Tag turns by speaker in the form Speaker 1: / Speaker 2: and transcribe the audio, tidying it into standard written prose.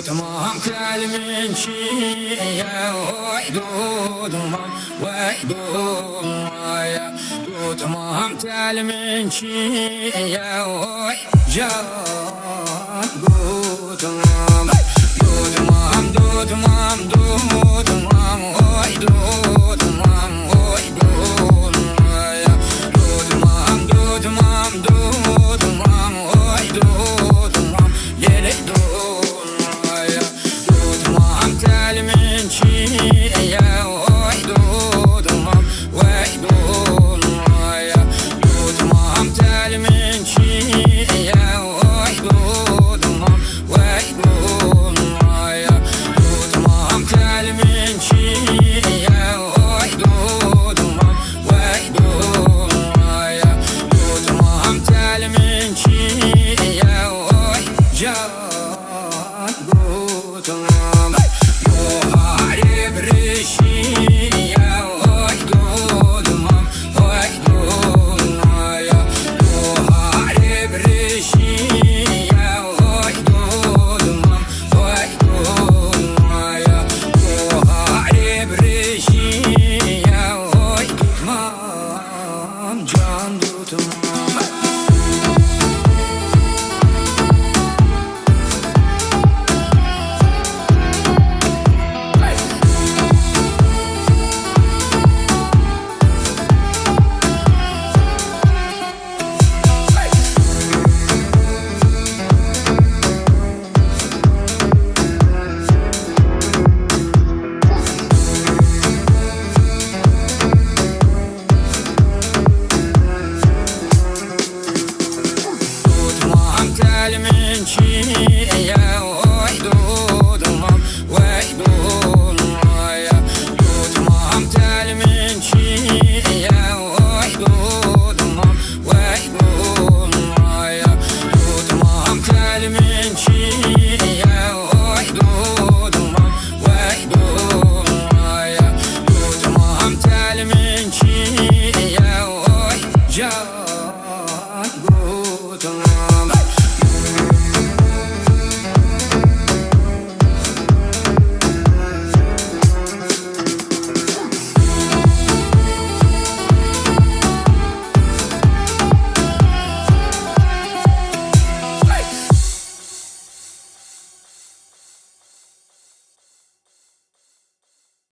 Speaker 1: Tamam kalbin çiğe oy dudumam vay dumaya Tamam kalbin çiğe oy can dudumam Dudumam dudumam dudumam oy dudumam oy dumaya Dudumam dudumam dudumam oy dudumam yere dumaya Dudumam kalbin çiğe oy dudumam vay dumaya Dudumam kalbin çiğe oy dudumam vay dumaya Dudumam kalbin çiğe oy dudumam vay dumaya Dudumam kalbin çiğe oy can dudumam Yuharib rişiye oy dudumam vay dumaya Yuharib rişiye oy dudumam vay dumaya Yuharib rişiye oy dudumam can dudumam Kalbin çiğe oy dudumam vay dumaya Dudumam kalbin çiğe oy dudumam vay dumaya Dudumam kalbin çiğe oy dudumam vay dumaya Dudumam kalbin çiğe oy can dudumam